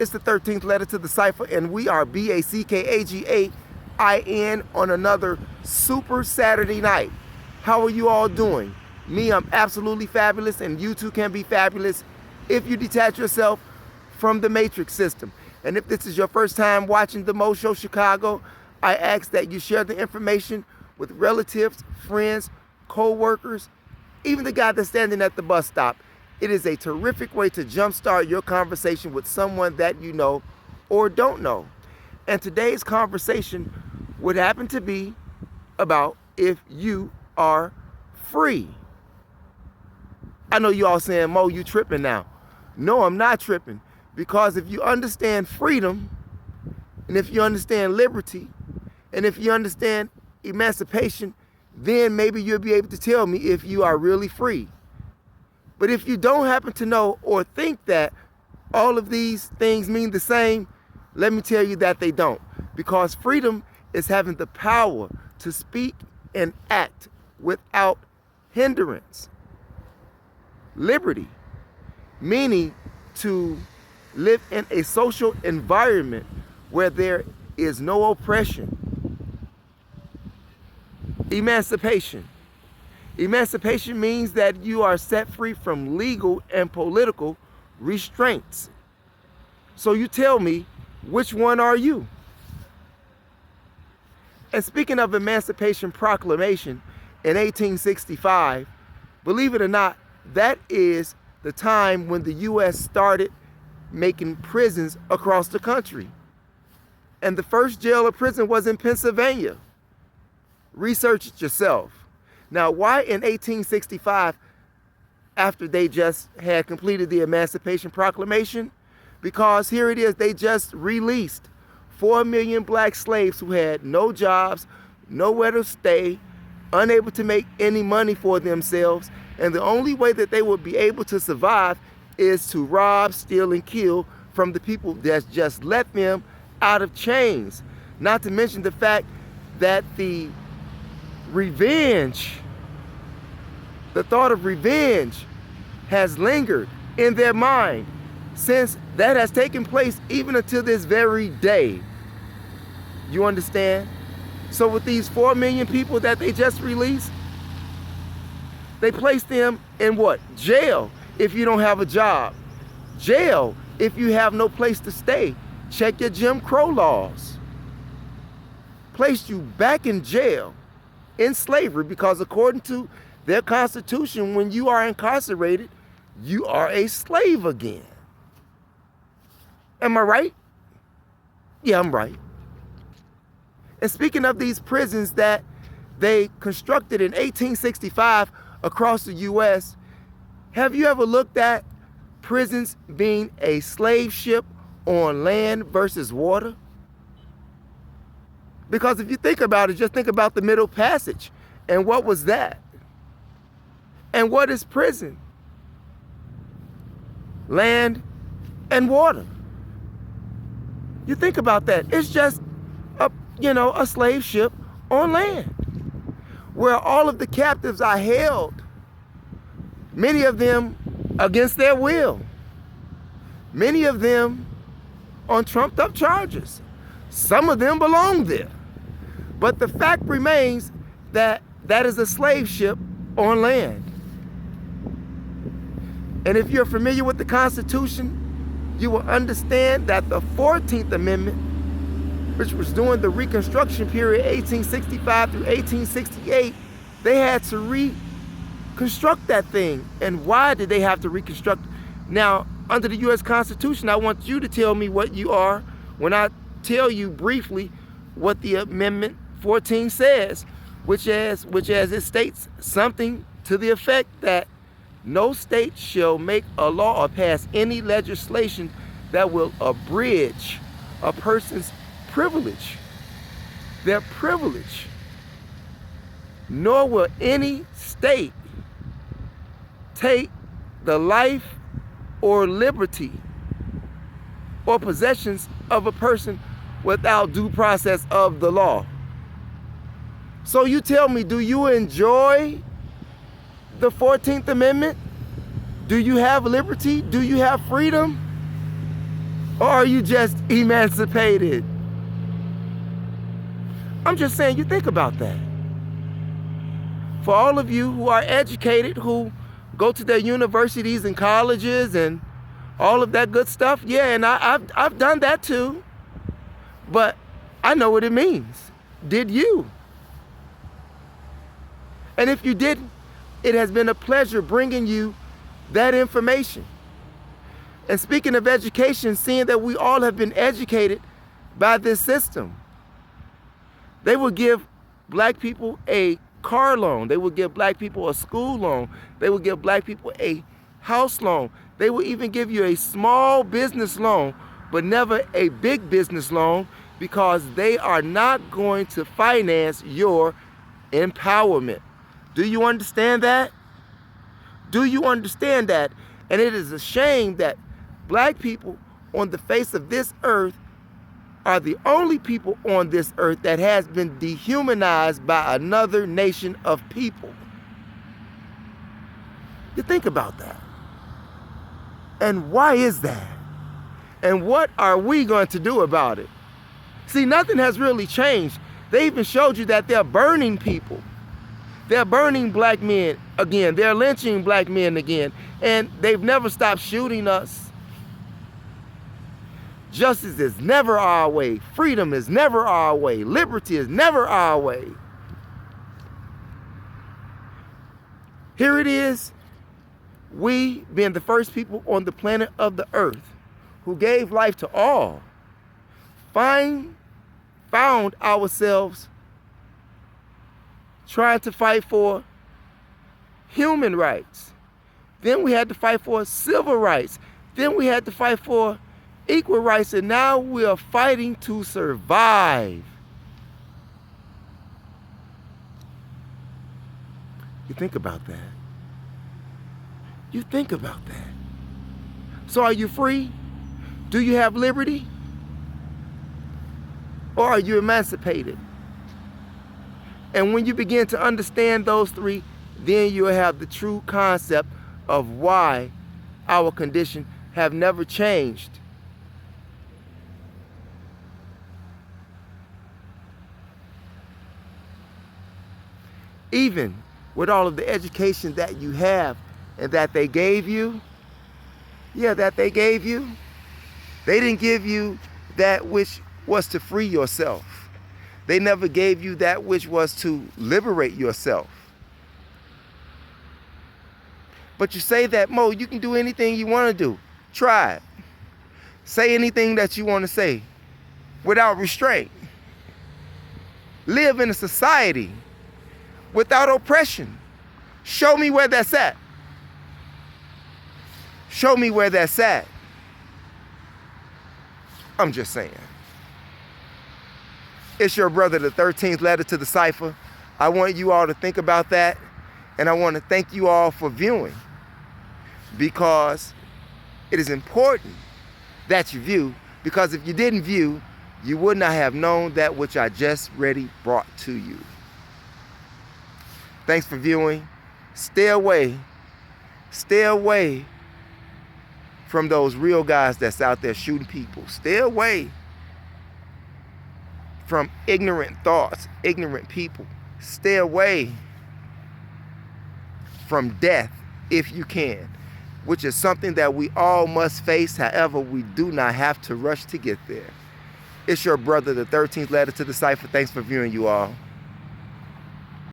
It's the 13th letter to the cipher, and we are BACKAGAIN on another super Saturday night. How are you all doing? Me, I'm absolutely fabulous, and you too can be fabulous if you detach yourself from the matrix system. And if this is your first time watching The Mo Show Chicago, I ask that you share the information with relatives, friends, co-workers, even the guy that's standing at the bus stop. It is a terrific way to jumpstart your conversation with someone that you know or don't know. And today's conversation would happen to be about if you are free. I know you all saying, Mo, you tripping now. No, I'm not tripping. Because if you understand freedom, and if you understand liberty, and if you understand emancipation, then maybe you'll be able to tell me if you are really free. But if you don't happen to know or think that all of these things mean the same, let me tell you that they don't. Because freedom is having the power to speak and act without hindrance. Liberty, meaning to live in a social environment where there is no oppression. Emancipation. Emancipation means that you are set free from legal and political restraints. So you tell me, which one are you? And speaking of Emancipation Proclamation in 1865, believe it or not, that is the time when the U.S. started making prisons across the country. And the first jail or prison was in Pennsylvania. Research it yourself. Now, why in 1865, after they just had completed the Emancipation Proclamation? Because here it is, they just released 4 million black slaves who had no jobs, nowhere to stay, unable to make any money for themselves, and the only way that they would be able to survive is to rob, steal, and kill from the people that just let them out of chains. Not to mention the fact that the thought of revenge has lingered in their mind since that has taken place even until this very day. You understand? So with these 4 million people that they just released, they placed them in what? Jail if you don't have a job. Jail if you have no place to stay. Check your Jim Crow laws. Placed you back in jail in slavery because according to their constitution, when you are incarcerated, you are a slave again. Am I right? Yeah, I'm right. And speaking of these prisons that they constructed in 1865 across the U.S., have you ever looked at prisons being a slave ship on land versus water? Because if you think about it, just think about the Middle Passage. And what was that? And what is prison? Land and water. You think about that. It's just a slave ship on land where all of the captives are held, many of them against their will, many of them on trumped up charges. Some of them belong there. But the fact remains that that is a slave ship on land. And if you're familiar with the Constitution, you will understand that the 14th Amendment, which was during the Reconstruction period, 1865 through 1868, they had to reconstruct that thing. And why did they have to reconstruct? Now, under the U.S. Constitution, I want you to tell me what you are when I tell you briefly what the Amendment 14 says, which as it states something to the effect that no state shall make a law or pass any legislation that will abridge a person's privilege, their privilege, nor will any state take the life or liberty or possessions of a person without due process of the law. So you tell me, do you enjoy the 14th Amendment? Do you have liberty? Do you have freedom? Or are you just emancipated? I'm just saying, you think about that. For all of you who are educated, who go to their universities and colleges and all of that good stuff, yeah, and I've done that too. But I know what it means. Did you? And if you didn't, it has been a pleasure bringing you that information. And speaking of education, seeing that we all have been educated by this system. They will give black people a car loan. They will give black people a school loan. They will give black people a house loan. They will even give you a small business loan, but never a big business loan, because they are not going to finance your empowerment. Do you understand that? Do you understand that? And it is a shame that black people on the face of this earth are the only people on this earth that has been dehumanized by another nation of people. You think about that. And why is that? And what are we going to do about it? See, nothing has really changed. They even showed you that they're burning people. They're burning black men again. They're lynching black men again. And they've never stopped shooting us. Justice is never our way. Freedom is never our way. Liberty is never our way. Here it is. We, being the first people on the planet of the earth who gave life to all, found ourselves trying to fight for human rights. Then we had to fight for civil rights. Then we had to fight for equal rights, and now we are fighting to survive. You think about that. You think about that. So are you free? Do you have liberty? Or are you emancipated? And when you begin to understand those three, then you'll have the true concept of why our condition have never changed. Even with all of the education that you have and that they gave you, they didn't give you that which was to free yourself. They never gave you that which was to liberate yourself. But you say that, Mo, you can do anything you want to do. Try it. Say anything that you want to say without restraint. Live in a society without oppression. Show me where that's at. Show me where that's at. I'm just saying. It's your brother, the 13th letter to the cipher. I want you all to think about that, and I want to thank you all for viewing, because it is important that you view, because if you didn't view, you would not have known that which I just ready brought to you. Thanks for viewing. Stay away from those real guys that's out there shooting people. Stay away from ignorant thoughts, ignorant people. Stay away from death if you can, which is something that we all must face. However, we do not have to rush to get there. It's your brother, the 13th letter to the cipher. Thanks for viewing, you all.